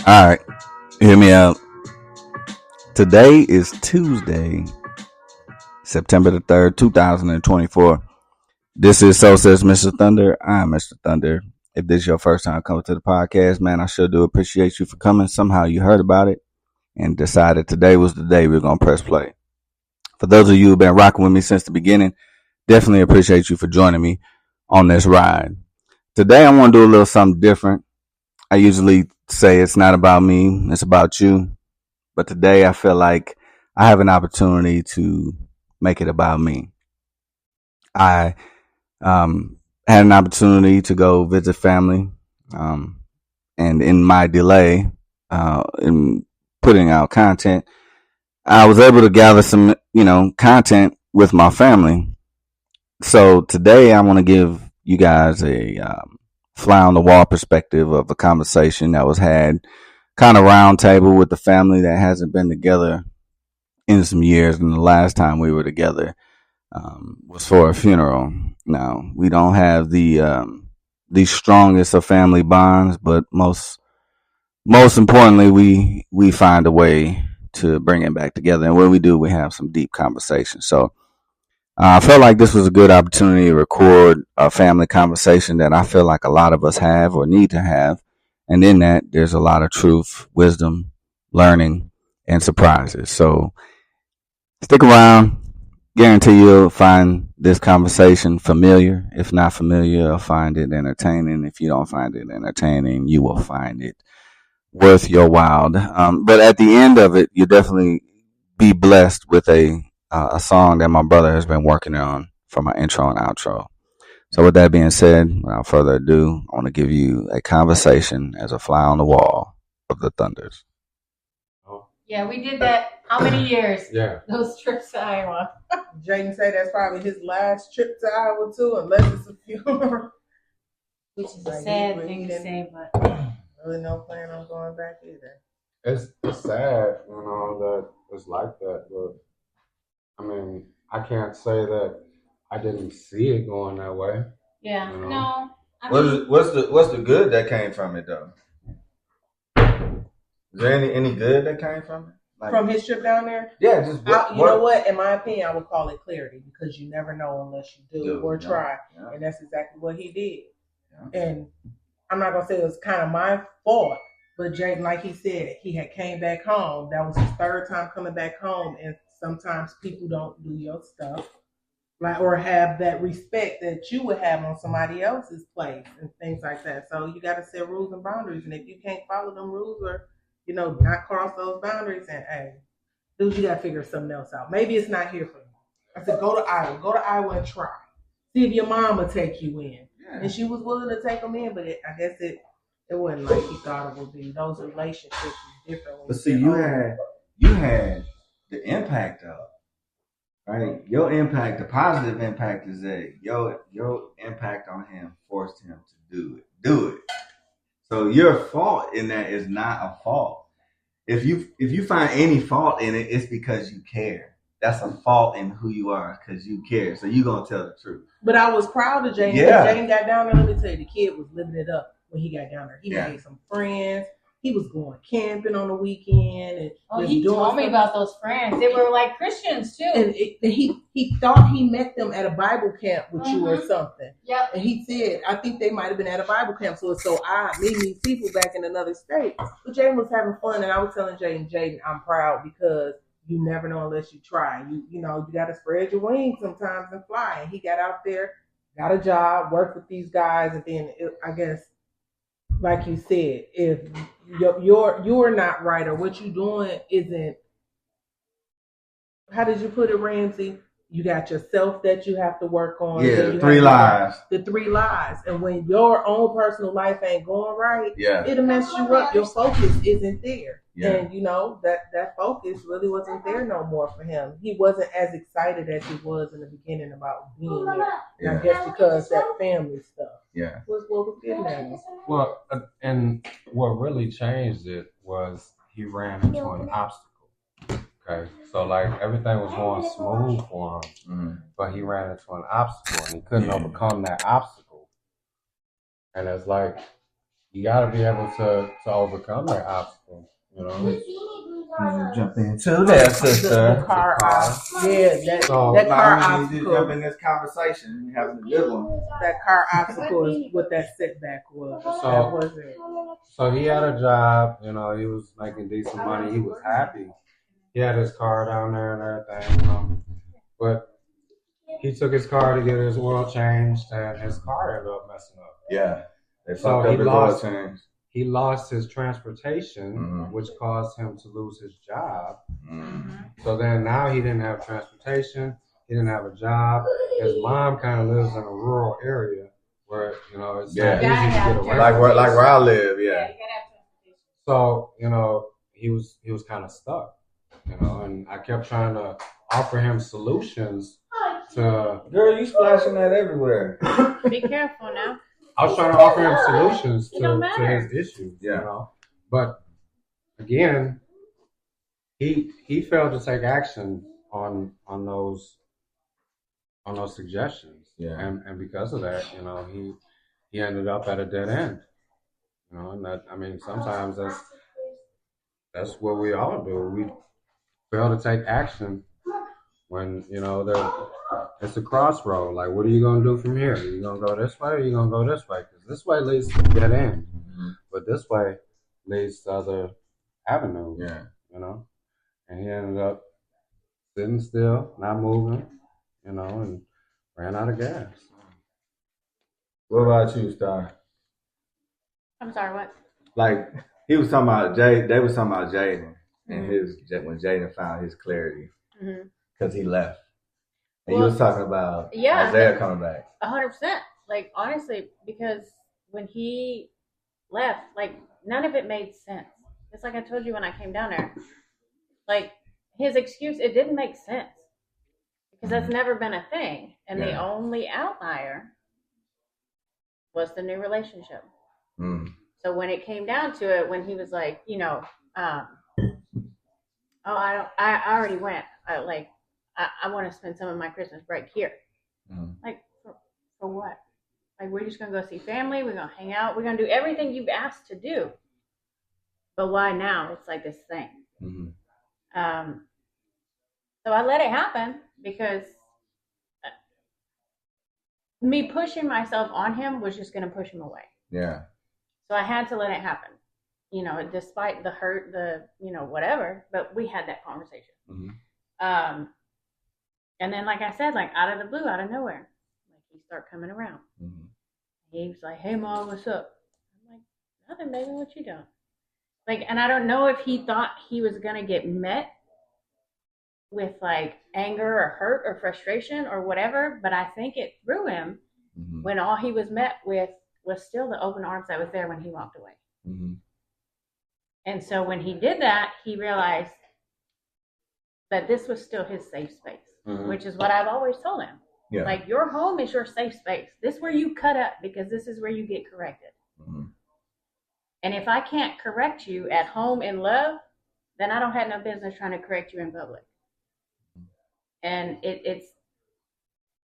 All right, hear me out. Today is Tuesday, September the 3rd, 2024. This is So Says Mr. Thunder. I'm Mr. Thunder. If this is your first time coming to the podcast, man, I sure do appreciate you for coming. Somehow you heard about it and decided today was the day we are going to press play. For those of you who've been rocking with me since the beginning, definitely appreciate you for joining me on this ride. Today I want to do a little something different. I usually say it's not about me, it's about you. But today I feel like I have an opportunity to make it about me. I had an opportunity to go visit family. And in my delay in putting out content, I was able to gather some, content with my family. So today I want to give you guys a fly on the wall perspective of a conversation that was had kind of round table with the family that hasn't been together in some years. And the last time we were together was for a funeral. Now, we don't have the strongest of family bonds, but most importantly, we find a way to bring it back together. And when we do, we have some deep conversations. So I felt like this was a good opportunity to record a family conversation that I feel like a lot of us have or need to have. And in that, there's a lot of truth, wisdom, learning, and surprises. So stick around. Guarantee you'll find this conversation familiar. If not familiar, you'll find it entertaining. If you don't find it entertaining, you will find it worth your while. But at the end of it, you'll definitely be blessed with a song that my brother has been working on for my intro and outro. So with that being said, without further ado, I want to give you a conversation as a fly on the wall of the Thunders. Yeah, we did that. How many years? Yeah. Those trips to Iowa. Jaden say that's probably his last trip to Iowa too, unless it's a funeral. Which is a sad thing to say, but really no plan on going back either. It's sad, that it's like that, but I mean, I can't say that I didn't see it going that way. Yeah, no. What's the good that came from it though? Is there any good that came from it? Like, from his trip down there? Yeah, just you know what? In my opinion, I would call it clarity because you never know unless you do or try, and that's exactly what he did. Yeah. And I'm not gonna say it was kind of my fault, but Jaden, like he said, he had came back home. That was his third time coming back home, and sometimes people don't do your stuff, like or have that respect that you would have on somebody else's place and things like that. So you got to set rules and boundaries, and if you can't follow them rules or not cross those boundaries, and hey, dude, you got to figure something else out. Maybe it's not here for you. I said, go to Iowa and try. See if your mom will take you in. Yeah. And she was willing to take them in, but I guess it wasn't like he thought it would be. Those relationships is different. But see, you had the impact of, right? Your impact, the positive impact is that your impact on him forced him to do it. So your fault in that is not a fault. If you find any fault in it, it's because you care. That's a fault in who you are because you care. So you're going to tell the truth. But I was proud of Jane. Yeah. Jane got down there. Let me tell you, the kid was living it up when he got down there. He made some friends. He was going camping on the weekend. And he told me about those friends. They were like Christians too. And he thought he met them at a Bible camp with you or something. Yep. And he said, I think they might have been at a Bible camp. So it's so odd meeting these people back in another state. But Jaden was having fun, and I was telling Jaden, I'm proud because you never know unless you try. You got to spread your wings sometimes and fly. And he got out there, got a job, worked with these guys, and then I guess, like you said, if you're not right or what you're doing isn't, how did you put it, Ramsey? You got yourself that you have to work on. Yeah, the 3 lies. The 3 lies. And when your own personal life ain't going right, it'll mess you up. Your focus isn't there. Yeah. And that focus really wasn't there no more for him. He wasn't as excited as he was in the beginning about being there. And I guess because that family stuff. Yeah. Was what was getting at him. Well, and what really changed it was he ran into an obstacle. Okay, so like everything was going smooth for him, but he ran into an obstacle and he couldn't overcome that obstacle. And it's like you got to be able to overcome that obstacle. You know. Jump into that, sister. The car obstacle. Yeah, that car obstacle. Jump in this conversation. You're having a good one. That car obstacle is what that setback was. That wasn't. So he had a job. You know, he was making decent money. He was happy. He had his car down there and everything. You know, but he took his car to get his oil changed, and his car ended up messing up. Yeah. So he lost his transportation, which caused him to lose his job. So then now he didn't have transportation. He didn't have a job. His mom kind of lives in a rural area where, you know, it's not easy to get away. Like where I live, yeah. So, you know, he was kind of stuck, you know, and I kept trying to offer him solutions to... Girl, you splashing that everywhere. Be careful now. I was trying to offer him solutions to his issues, you know. But again, he failed to take action on those suggestions. Yeah. And because of that, you know, he ended up at a dead end. You know, and that, I mean, sometimes that's what we all do. We fail to take action when, you know, it's a crossroad. Like, what are you going to do from here? Are you going to go this way or are you going to go this way? Because this way leads to dead end. But this way leads to other avenues. Yeah. You know? And he ended up sitting still, not moving, you know, and ran out of gas. What about you, Star? I'm sorry, what? Like, he was talking about they was talking about Jaden and when Jaden found his clarity because he left. And you was talking about Isaiah coming back. 100%. Like, honestly, because when he left, like, none of it made sense. It's like I told you when I came down there. Like, his excuse, it didn't make sense. Because that's never been a thing. And the only outlier was the new relationship. So when it came down to it, when he was like, you know, I already went. I want to spend some of my Christmas break here. Like, for what? Like, we're just going to go see family. We're going to hang out. We're going to do everything you've asked to do. But why now? It's like this thing. So I let it happen because me pushing myself on him was just going to push him away. Yeah. So I had to let it happen. You know, despite the hurt, you know, whatever. But we had that conversation. And then, like I said, like out of the blue, out of nowhere, like he started coming around. He was like, "Hey, Mom, what's up?" I'm like, "Nothing, baby. What you doing?" Like, and I don't know if he thought he was gonna get met with like anger or hurt or frustration or whatever, but I think it threw him when all he was met with was still the open arms that was there when he walked away. And so when he did that, he realized that this was still his safe space. Which is what I've always told him. Yeah. Like, your home is your safe space. This is where you cut up because this is where you get corrected. And if I can't correct you at home in love, then I don't have no business trying to correct you in public. And it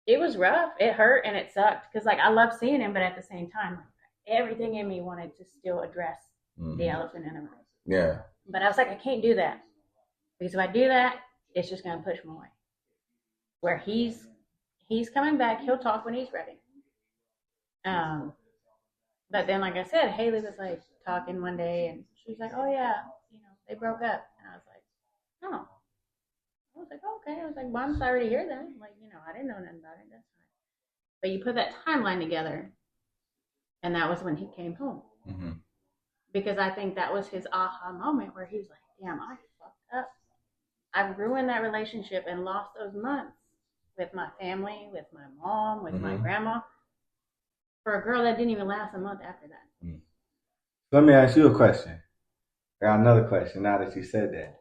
was rough. It hurt and it sucked because, like, I love seeing him, but at the same time, like, everything in me wanted to still address the elephant in the room. Yeah. But I was like, I can't do that because if I do that, it's just going to push him away. Where he's coming back, he'll talk when he's ready. But then, like I said, Haley was like talking one day, and she was like, "Oh yeah, you know, they broke up." And I was like, "Oh." I was like, "Okay." I was like, "Well, I'm sorry to hear that. Like, you know, I didn't know nothing about it. That's fine." But you put that timeline together, and that was when he came home. Because I think that was his aha moment where he was like, "Damn, I fucked up. I've ruined that relationship and lost those months with my family, with my mom, with my grandma, for a girl that didn't even last a month after that." Let me ask you a question. I got another question now that you said that.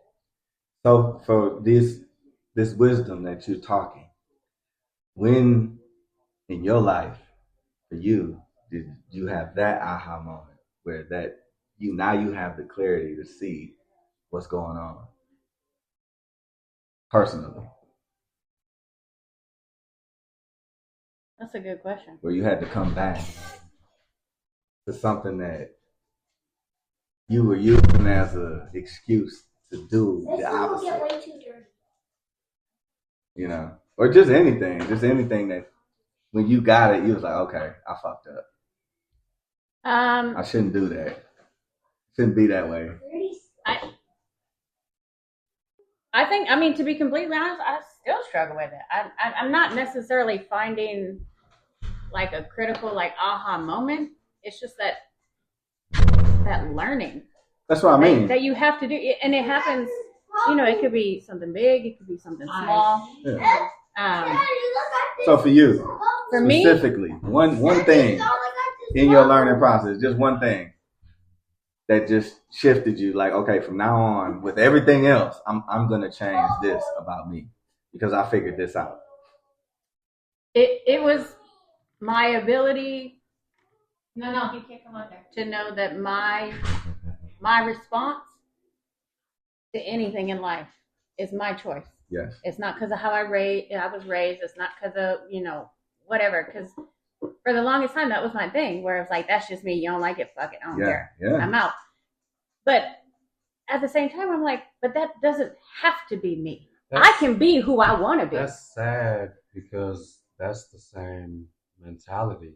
So for this wisdom that you're talking, when in your life, for you, did you have that aha moment where that you have the clarity to see what's going on personally? That's a good question. Where you had to come back to something that you were using as an excuse to do the opposite. You know, or just anything that when you got it, you was like, okay, I fucked up. I shouldn't do that. Shouldn't be that way. I think, I mean, to be completely honest, I still struggle with it. I'm not necessarily finding like a critical, like, aha moment. It's just that learning. That's what I mean. That you have to do, and it happens. You know, it could be something big, it could be something small. Yeah. So for you, for me, specifically, one thing in your learning process, just one thing that just shifted you, like, okay, from now on, with everything else, I'm gonna change this about me because I figured this out. It was my ability. No, you can't come on there. To know that my response to anything in life is my choice. Yes. It's not because of how I was raised. It's not because of, whatever. Because for the longest time, that was my thing, where it's like, that's just me. You don't like it, fuck it. I don't care. Yeah. I'm out. But at the same time, I'm like, but that doesn't have to be me. I can be who I want to be. That's sad because that's the same mentality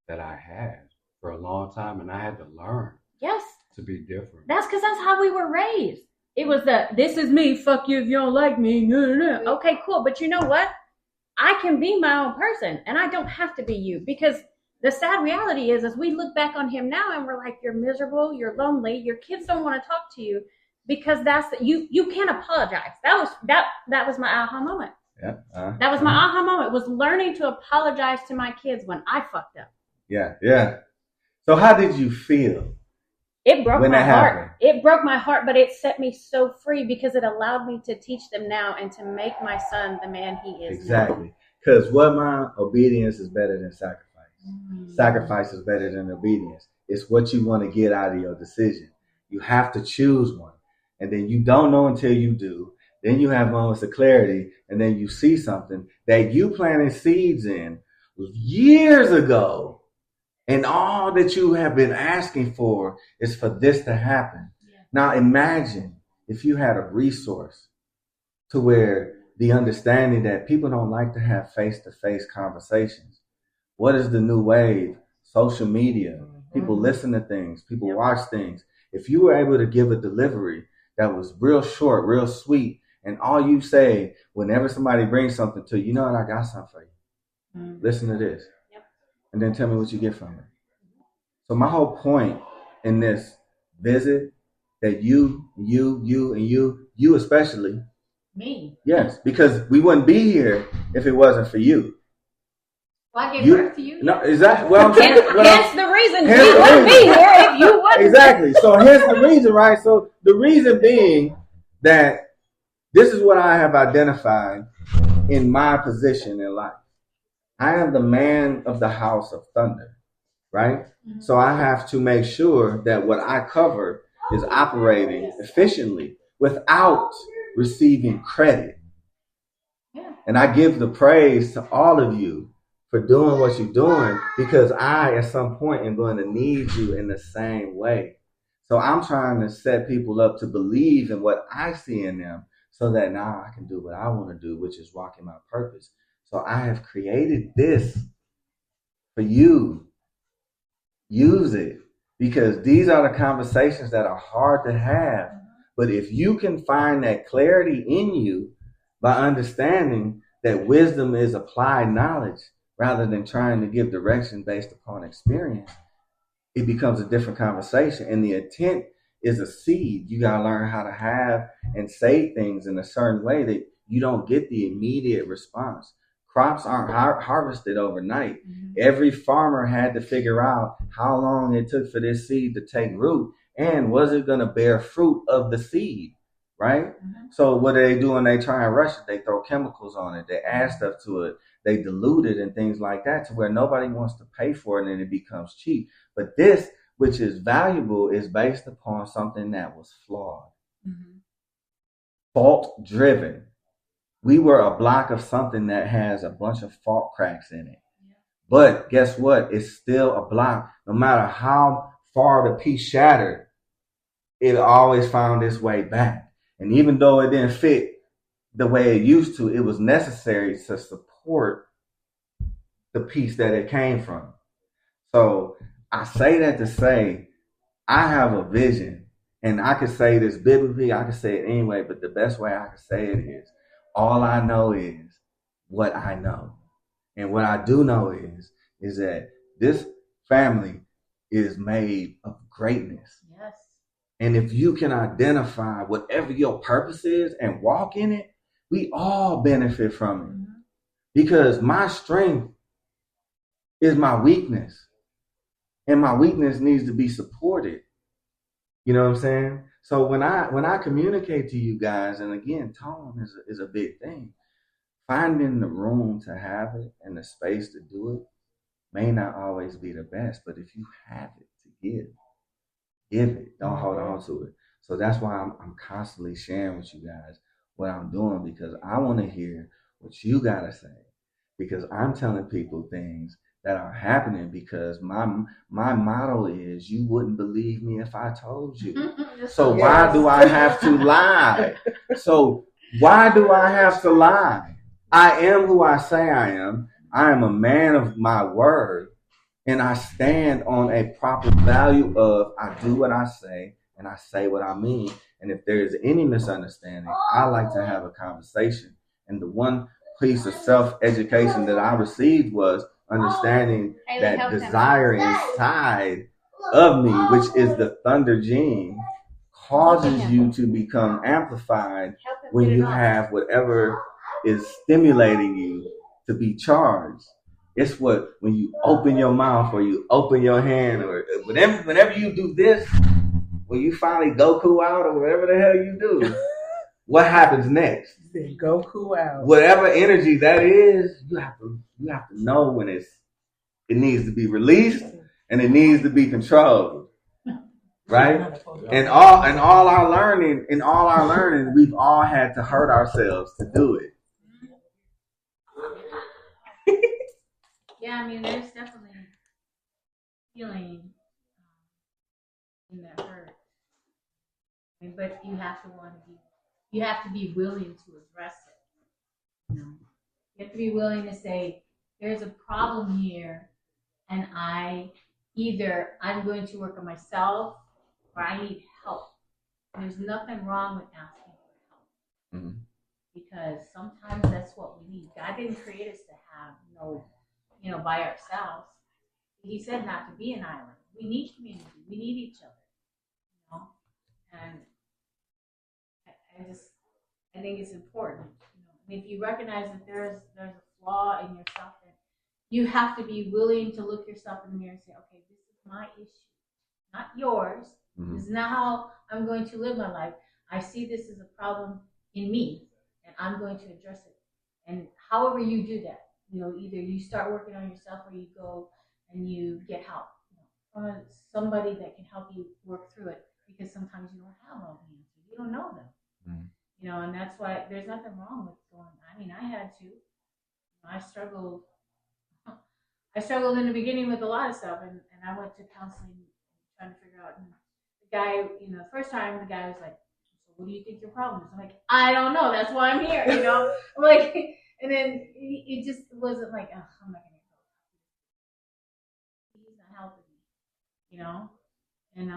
that I had for a long time, and I had to learn. Yes. To be different. That's because that's how we were raised. It was this is me, fuck you if you don't like me. No. Okay, cool. But you know what? I can be my own person, and I don't have to be you. Because the sad reality is, as we look back on him now, and we're like, you're miserable, you're lonely, your kids don't want to talk to you, because you can't apologize. That was my aha moment. Yeah. That was my aha moment, was learning to apologize to my kids when I fucked up. Yeah. So how did you feel? It broke my heart. It broke my heart, but it set me so free because it allowed me to teach them now and to make my son the man he is. Exactly. Because obedience is better than sacrifice. Mm-hmm. Sacrifice is better than obedience. It's what you want to get out of your decision. You have to choose one. And then you don't know until you do. Then you have moments of clarity, and then you see something that you planted seeds in years ago. And all that you have been asking for is for this to happen. Yeah. Now imagine if you had a resource to where the understanding that people don't like to have face-to-face conversations. What is the new wave? Social media. Mm-hmm. People listen to things. People watch things. If you were able to give a delivery that was real short, real sweet, and all you say whenever somebody brings something to you, you know what, I got something for you. Mm-hmm. Listen to this. And then tell me what you get from it. So my whole point in this visit, that you especially. Me. Yes, because we wouldn't be here if it wasn't for you. Well, I gave birth to you. No, exactly. Well, hence the reason we wouldn't be here if you wouldn't. Exactly. So here's the reason, right? So the reason being that this is what I have identified in my position in life. I am the man of the house of thunder, right? Mm-hmm. So I have to make sure that what I cover is operating efficiently without receiving credit. Yeah. And I give the praise to all of you for doing what you're doing, because I, at some point, am going to need you in the same way. So I'm trying to set people up to believe in what I see in them, so that now I can do what I want to do, which is walk in my purpose. So I have created this for you. Use it, because these are the conversations that are hard to have. But if you can find that clarity in you by understanding that wisdom is applied knowledge rather than trying to give direction based upon experience, it becomes a different conversation. And the intent is a seed. You got to learn how to have and say things in a certain way that you don't get the immediate response. Crops aren't harvested overnight. Mm-hmm. Every farmer had to figure out how long it took for this seed to take root, and was it going to bear fruit of the seed, right? Mm-hmm. So what do they do when they try and rush it? They throw chemicals on it. They add stuff to it. They dilute it and things like that, to where nobody wants to pay for it and it becomes cheap. But this, which is valuable, is based upon something that was flawed, mm-hmm. fault-driven. We were a block of something that has a bunch of fault cracks in it. Yeah. But guess what? It's still a block. No matter how far the piece shattered, it always found its way back. And even though it didn't fit the way it used to, it was necessary to support the piece that it came from. So I say that to say I have a vision, and I could say this biblically, I could say it anyway, but the best way I could say it is all I know is what I know. And what I do know is that this family is made of greatness. Yes. And if you can identify whatever your purpose is and walk in it, we all benefit from it. Mm-hmm. Because my strength is my weakness. And my weakness needs to be supported. You know what I'm saying? So when I communicate to you guys, and again, tone is a big thing. Finding the room to have it and the space to do it may not always be the best, but if you have it to give it. Don't hold on to it. So that's why I'm constantly sharing with you guys what I'm doing, because I want to hear what you gotta say. Because I'm telling people things that are happening, because my motto is you wouldn't believe me if I told you. So why do I have to lie? So why do I have to lie? I am who I say I am. I am a man of my word, and I stand on a proper value of I do what I say and I say what I mean. And if there is any misunderstanding, I like to have a conversation. And the one piece of self-education that I received was understanding that desire inside of me, which is the thunder gene, causes you to become amplified when you have whatever is stimulating you to be charged. It's what, when you open your mouth or you open your hand or whenever you do this, when you finally Goku out or whatever the hell you do, what happens next? Goku out. Whatever energy that is, you have to know when it needs to be released and it needs to be controlled. Right? And all our learning, we've all had to hurt ourselves to do it. Yeah, I mean, there's definitely healing in that hurt. I mean, but you have to be willing to address it. You know, you have to be willing to say, there's a problem here, and I'm going to work on myself, or I need help. And there's nothing wrong with asking for help. Mm-hmm. Because sometimes that's what we need. God didn't create us to have by ourselves. He said not to be an island. We need community. We need each other. And I think it's important. And if you recognize that there's a flaw in yourself, then you have to be willing to look yourself in the mirror and say, okay, this is my issue, not yours. Mm-hmm. This is not how I'm going to live my life. I see this as a problem in me, and I'm going to address it. And however you do that, either you start working on yourself or you go and you get help from somebody that can help you work through it, because sometimes you don't have all the answers. You don't know them. Mm-hmm. And that's why there's nothing wrong with going. I mean, I had to. I struggled in the beginning with a lot of stuff, and I went to counseling trying to figure out. And the guy, the first time, the guy was like, "So what do you think your problem is?" I'm like, "I don't know. That's why I'm here." I'm like, and then it just wasn't like, "Oh, I'm not gonna help." He's not helping me, and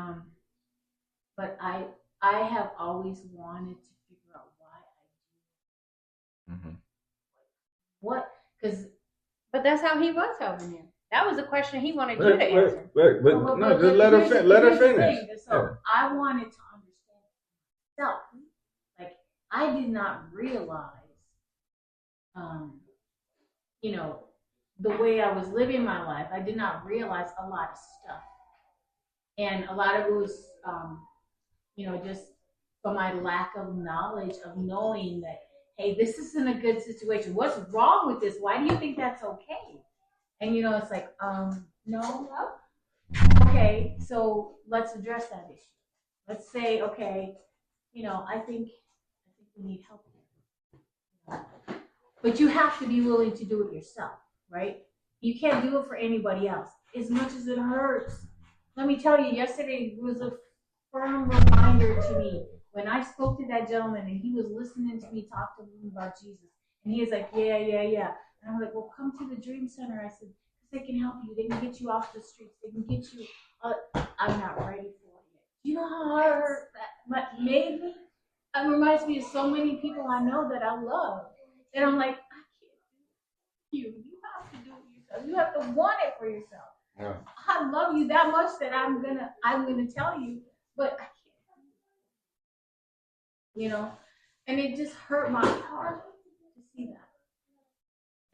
but I have always wanted to figure out why I do. Mm-hmm. But that's how he was helping you. That was the question he wanted you to answer. Just let her finish. So I wanted to understand myself. Like, I did not realize, the way I was living my life. I did not realize a lot of stuff, and a lot of it was, just from my lack of knowledge of knowing that, hey, this isn't a good situation. What's wrong with this? Why do you think that's okay? And it's like, no. Okay, so let's address that issue. Let's say, okay, I think we need help here. But you have to be willing to do it yourself, right? You can't do it for anybody else. As much as it hurts. Let me tell you, yesterday was firm reminder to me when I spoke to that gentleman and he was listening to me talk to him about Jesus. And he was like, yeah. And I'm like, well, come to the Dream Center. I said, they can help you. They can get you off the streets. They can get you. I'm not ready for it. You know how hard that made me? It reminds me of so many people I know that I love. And I'm like, I can't do you. You have to do it yourself. You have to want it for yourself. Yeah. I love you that much that I'm gonna tell you, but I can't. You know? And it just hurt my heart to see that.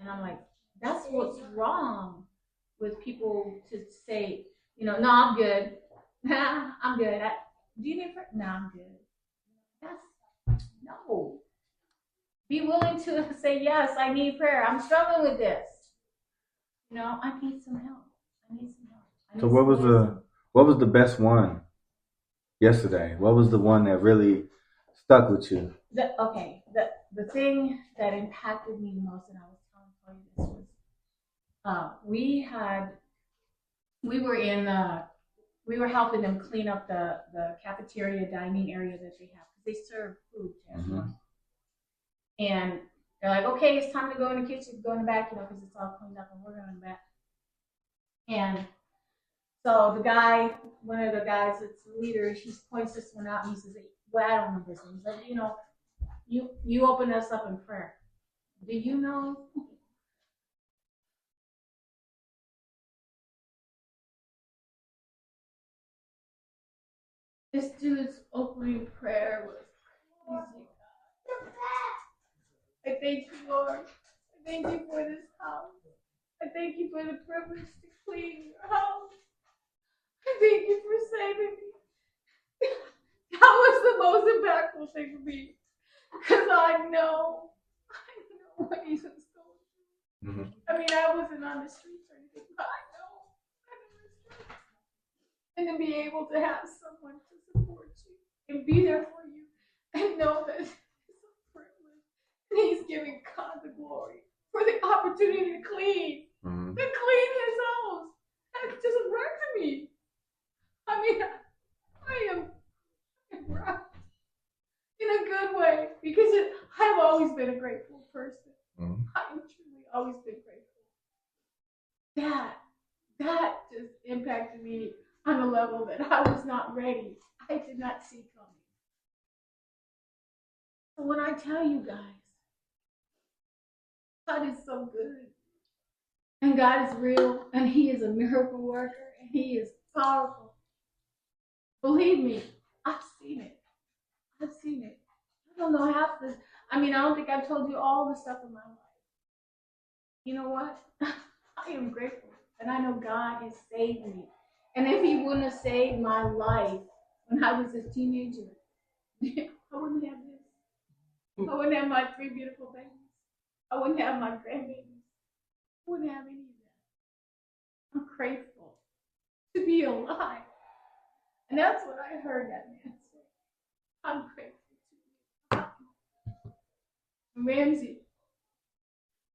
And I'm like, that's what's wrong with people to say, you know, no, I'm good. I'm good. Do you need prayer? No, I'm good. No. Be willing to say, yes, I need prayer. I'm struggling with this. You know, I need some help. So what was the best one yesterday? What was the one that really stuck with you? The thing that impacted me the most, and I was telling you this, was we were helping them clean up the cafeteria dining area that they have, because they serve food to everyone. And they're like, okay, it's time to go in the kitchen, go in the back, you know, because it's all cleaned up and we're going back. And so one of the guys that's the leader, he points this one out and he says, well, I don't remember his name. He's like, you know, you open us up in prayer. Do you know? This dude's opening prayer was crazy. I thank you, Lord. I thank you for this house. I thank you for the privilege to clean your house. I thank you for saving me. That was the most impactful thing for me. Because I know what he's going through. Mm-hmm. I mean, I wasn't on the streets or anything, but I know I'm on the streets. And to be able to have someone to support you and be there for you and know that it's a privilege. And he's giving God the glory for the opportunity to clean. Mm-hmm. To clean his house. And it just wrecked me. I mean, I am proud. In a good way, because I've always been a grateful person. Mm-hmm. I've truly always been grateful. That just impacted me on a level that I was not ready. I did not see coming. So when I tell you guys, God is so good, and God is real, and He is a miracle worker, and He is powerful. Believe me, I've seen it. I don't know half this. I mean, I don't think I've told you all the stuff in my life. You know what? I am grateful. And I know God has saved me. And if He wouldn't have saved my life when I was a teenager, I wouldn't have this. I wouldn't have my 3 beautiful babies. I wouldn't have my grandbabies. I wouldn't have any of that. I'm grateful to be alive. And that's what I heard that man say. I'm grateful. Ramsey,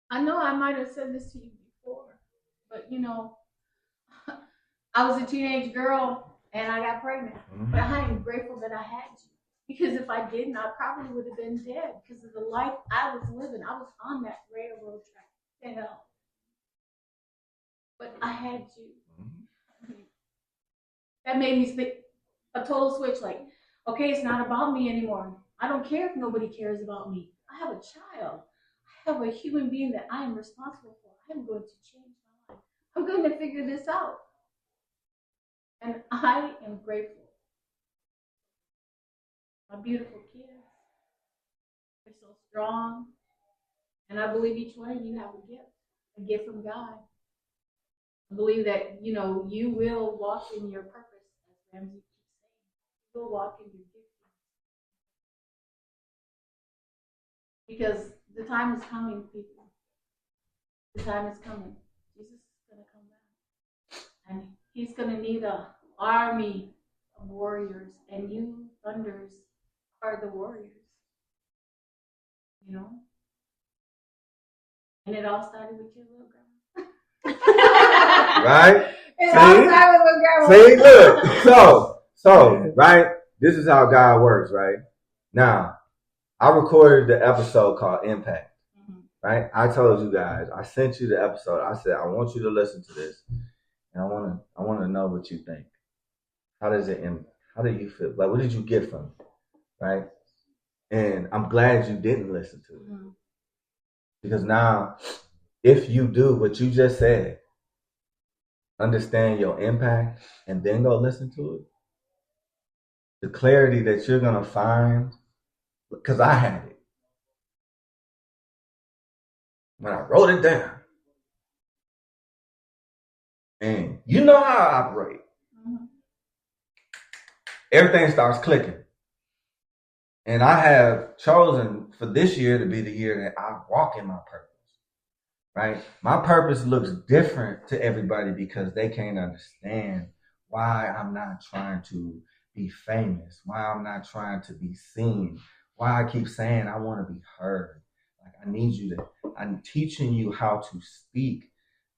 I know I might have said this to you before, but you know, I was a teenage girl and I got pregnant. Mm-hmm. But I am grateful that I had you, because if I didn't, I probably would have been dead because of the life I was living. I was on that railroad track to hell. But I had you. Mm-hmm. That made me think a total switch, like, okay, it's not about me anymore. I don't care if nobody cares about me. I have a child. I have a human being that I am responsible for. I'm going to change my life. I'm going to figure this out. And I am grateful. My beautiful kids. They're so strong. And I believe each one of you have a gift from God. I believe that, you know, you will walk in your purpose, as Ramsey keeps saying. You will walk in your gift. Because the time is coming, people. The time is coming. Jesus is going to come back. And He's going to need an army of warriors. And you, thunders, are the warriors. You know? And it all started with your little grandma. Right? It all started with little grandma. See, look. So, right, this is how God works, right? Now, I recorded the episode called Impact, right? I told you guys, I sent you the episode. I said, I want you to listen to this, and I want to know what you think. How do you feel? Like, what did you get from it, right? And I'm glad you didn't listen to it, because now, if you do what you just said, understand your impact, and then go listen to it, the clarity that you're gonna find, because I had it when I wrote it down. And you know how I operate. Everything starts clicking. And I have chosen for this year to be the year that I walk in my purpose. Right? My purpose looks different to everybody because they can't understand why I'm not trying to be famous, why I'm not trying to be seen, why I keep saying I want to be heard. Like, I need you to, I'm teaching you how to speak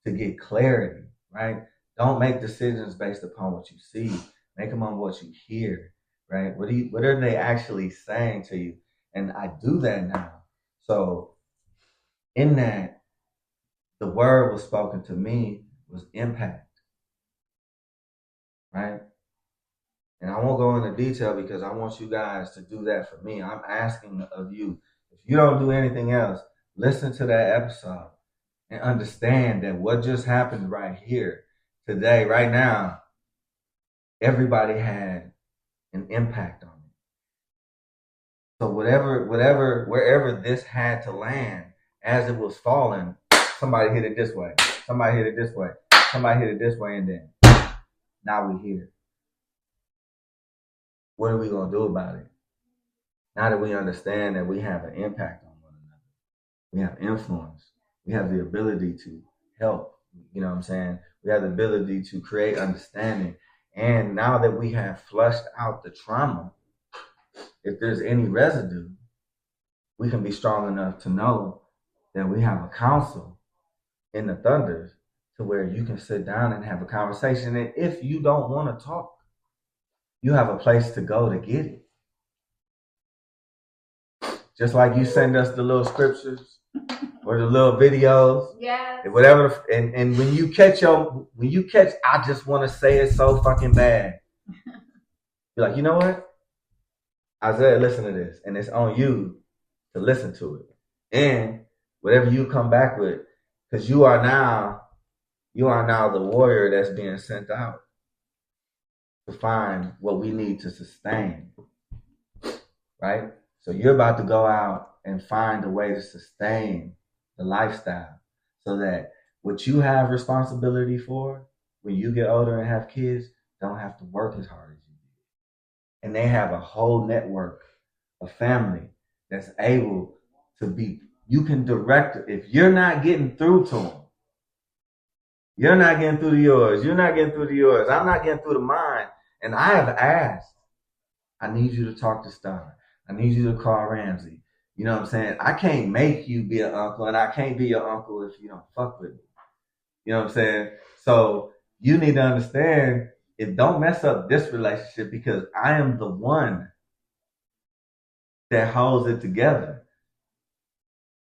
to get clarity, right? Don't make decisions based upon what you see. Make them on what you hear, right? What are they actually saying to you? And I do that now. So in that, the word was spoken to me was impact, right? And I won't go into detail because I want you guys to do that for me. I'm asking of you, if you don't do anything else, listen to that episode and understand that what just happened right here today, right now, everybody had an impact on it. So wherever this had to land, as it was falling, somebody hit it this way, somebody hit it this way, somebody hit it this way, and then now we're here. What are we going to do about it? Now that we understand that we have an impact on one another, we have influence, we have the ability to help, you know what I'm saying? We have the ability to create understanding. And now that we have flushed out the trauma, if there's any residue, we can be strong enough to know that we have a council in the Thunders to where you can sit down and have a conversation. And if you don't want to talk, you have a place to go to get it. Just like you send us the little scriptures or the little videos. Yeah. Whatever. And when you catch, I just want to say it so fucking bad. You're like, you know what? Isaiah, listen to this. And it's on you to listen to it. And whatever you come back with, because you are now the warrior that's being sent out to find what we need to sustain. Right? So you're about to go out and find a way to sustain the lifestyle so that what you have responsibility for when you get older and have kids don't have to work as hard as you do. And they have a whole network of family that's able to be, you can direct it. If you're not getting through to them, you're not getting through to yours, you're not getting through to yours, I'm not getting through to mine. And I have asked, I need you to talk to Star. I need you to call Ramsey. You know what I'm saying? I can't make you be an uncle, and I can't be your uncle if you don't fuck with me. You know what I'm saying? So you need to understand, don't mess up this relationship because I am the one that holds it together.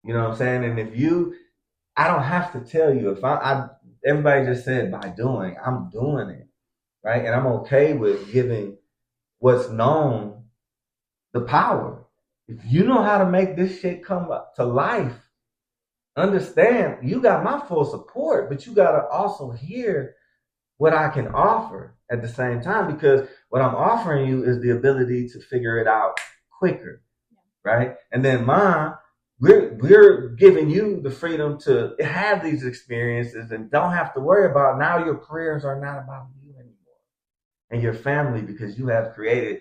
You know what I'm saying? And I don't have to tell you. If everybody just said by doing, I'm doing it, right? And I'm okay with giving what's known the power. If you know how to make this shit come up to life, understand you got my full support, but you got to also hear what I can offer at the same time, because what I'm offering you is the ability to figure it out quicker, right? And then we're giving you the freedom to have these experiences and don't have to worry about, now your prayers are not about you anymore and your family, because you have created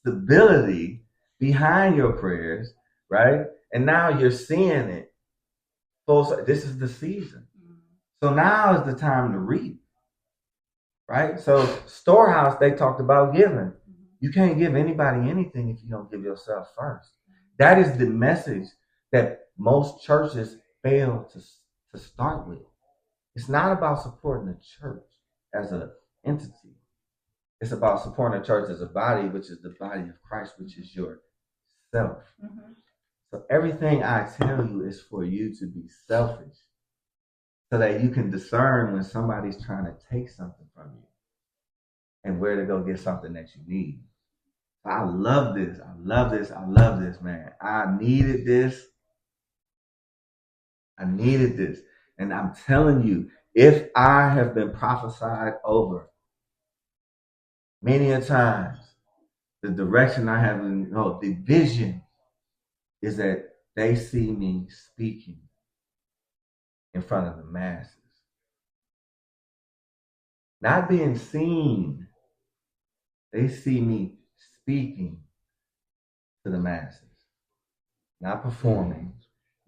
stability behind your prayers, right? And now you're seeing it. This is the season. So now is the time to reap, right? So storehouse, they talked about giving. You can't give anybody anything if you don't give yourself first. That is the message that most churches fail to start with. It's not about supporting the church as an entity. It's about supporting the church as a body, which is the body of Christ, which is yourself. Mm-hmm. So everything I tell you is for you to be selfish, so that you can discern when somebody's trying to take something from you and where to go get something that you need. I love this. I love this. I love this, man. I needed this. And I'm telling you, if I have been prophesied over many a times, the direction I have, the vision is that they see me speaking in front of the masses. Not being seen. They see me speaking to the masses. Not performing,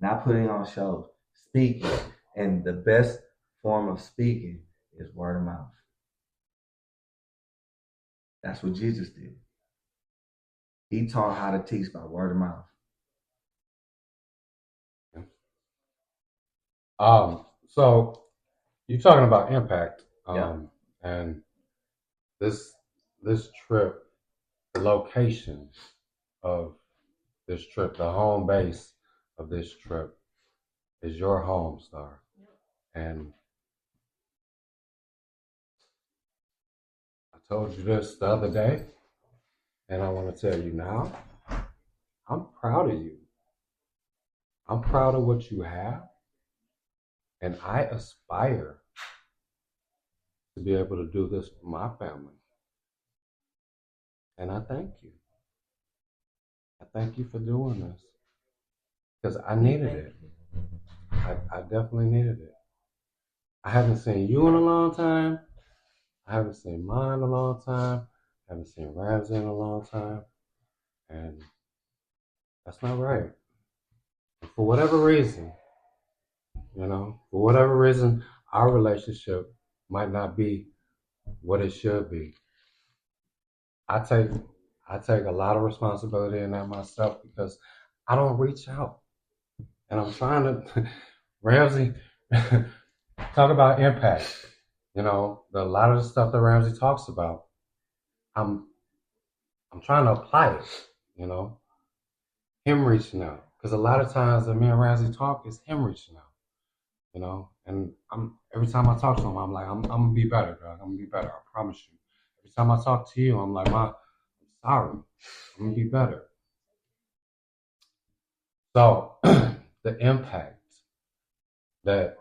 not putting on shows, speaking. And the best form of speaking is word of mouth. That's what Jesus did. He taught how to teach by word of mouth. So you're talking about impact. Yeah. And this trip, the location of this trip, the home base of this trip is your home, Star. And I told you this the other day, and I want to tell you now, I'm proud of you. I'm proud of what you have, and I aspire to be able to do this for my family. And I thank you. I thank you for doing this, because I needed it. I definitely needed it. I haven't seen you in a long time. I haven't seen mine in a long time. I haven't seen Ramsey in a long time. And that's not right. And for whatever reason, our relationship might not be what it should be. I take a lot of responsibility in that myself, because I don't reach out. And I'm trying to, Ramsey, talk about impact. A lot of the stuff that Ramsey talks about, I'm trying to apply it, him reaching out. Because a lot of times that me and Ramsey talk, it's him reaching out, and every time I talk to him, I'm like, I'm going to be better, dog. I'm going to be better. I promise you. Every time I talk to you, I'm like, I'm sorry. I'm going to be better. So the impact that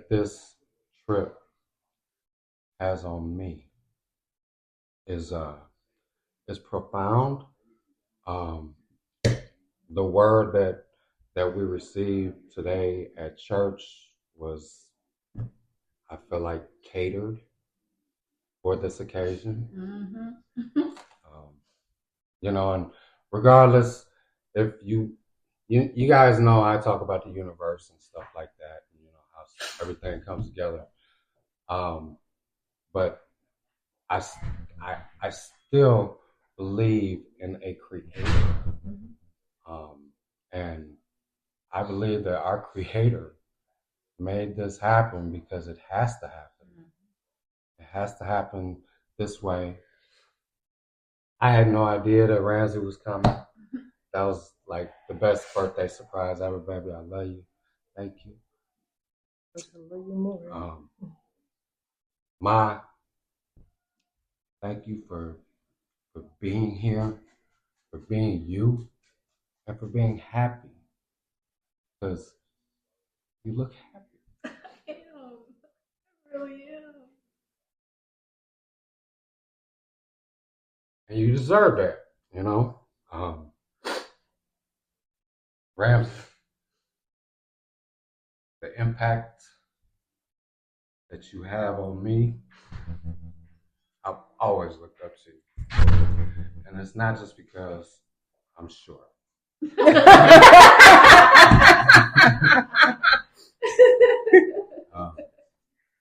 this trip has on me is profound. The word that we received today at church was, I feel like, catered for this occasion. Mm-hmm. And regardless, if you guys know, I talk about the universe and stuff like that, how everything comes together. But I still believe in a creator. And I believe that our creator made this happen because it has to happen. It has to happen this way. I had no idea that Ramsey was coming. That was like the best birthday surprise ever, baby. I love you. Thank you. I love you more. Thank you for being here, for being you, and for being happy. Because you look happy. I am. I really am. And you deserve that, Ramsey, the impact that you have on me, I've always looked up to you. And it's not just because I'm short.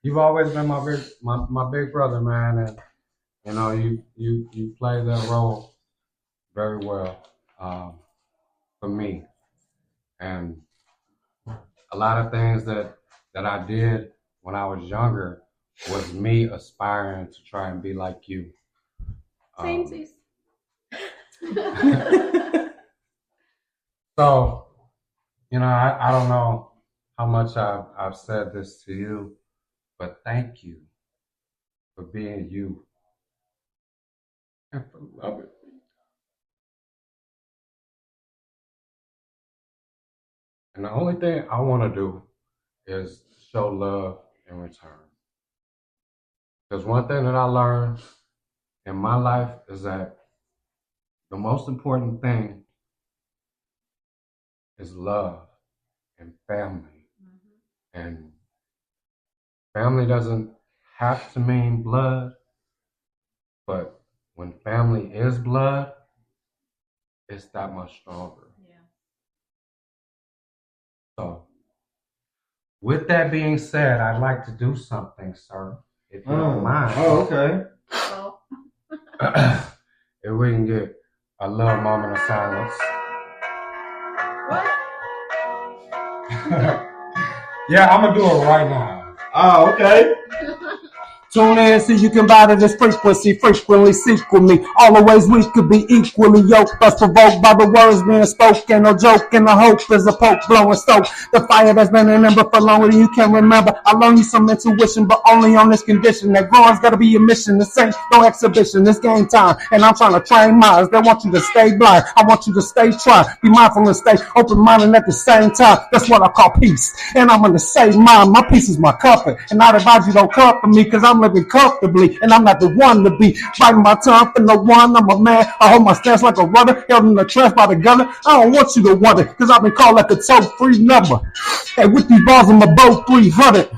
You've always been my big brother, man, and you play that role very well for me. And a lot of things that I did when I was younger was me aspiring to try and be like you. Samesies. So, I don't know how much I've said this to you, but thank you for being you and for loving me. And the only thing I want to do is show love in return. Because one thing that I learned in my life is that the most important thing is love and family. Mm-hmm. And family doesn't have to mean blood, but when family is blood, it's that much stronger. Yeah. So, with that being said, I'd like to do something, sir, if you don't mind. Oh, okay. If we can get a little moment of silence. What? Yeah, I'm gonna do it right now. Oh, okay. Tune in so you can buy to this frequency, frequently seek with me. Always we could be equally yoked, thus provoked by the words being spoken. No joke and the hope is a poke blowing stoke. The fire that's been in ember for longer than you can remember. I learned you some intuition, but only on this condition. That growing's gotta be your mission. This ain't no exhibition, this game time. And I'm trying to train minds. They want you to stay blind. I want you to stay trying. Be mindful and stay open-minded at the same time. That's what I call peace. And I'm gonna say mine. My peace is my comfort. And I'd advise you don't comfort me, cause I'm living comfortably, and I'm not the one to be biting my tongue for no one. I'm a man, I hold my stance like a runner, held in the trash by the gunner. I don't want you to wonder, cause I've been called like a toll-free number. Hey, with these balls, I'm a boat 300.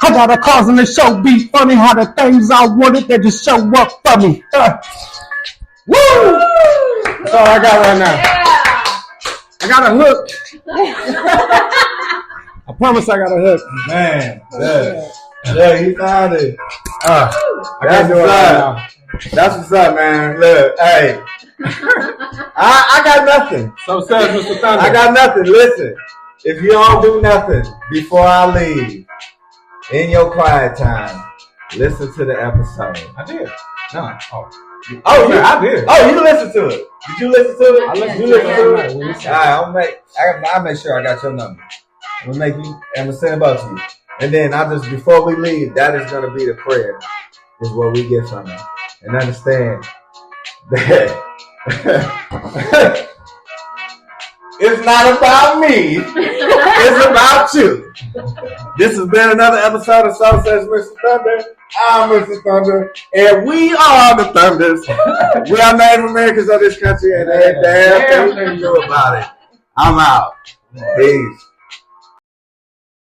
I got a cause and the show be funny, how the things I wanted, they just show up for me. Woo! That's all I got right now. Yeah. I got a hook. I promise I got a hook. Man, yeah, you found it. That's what's up. That's what's up, man. Look, hey. I got nothing. So says Mr. Thunder. I got nothing. Listen, if you don't do nothing before I leave, in your quiet time, listen to the episode. I did. No. Oh, I did. Oh, you listened to it. Did you listen to it? I listened you to listened it. to it? All right, I'll make sure I got your number. I'm gonna send it up to you. And then before we leave, that is gonna be the prayer, is what we get from it. And understand that it's not about me, it's about you. This has been another episode of So Says Mr. Thunder. I'm Mr. Thunder, and we are the Thunders. We are Native Americans of this country, and there's damn thing we can do about it. I'm out. Peace.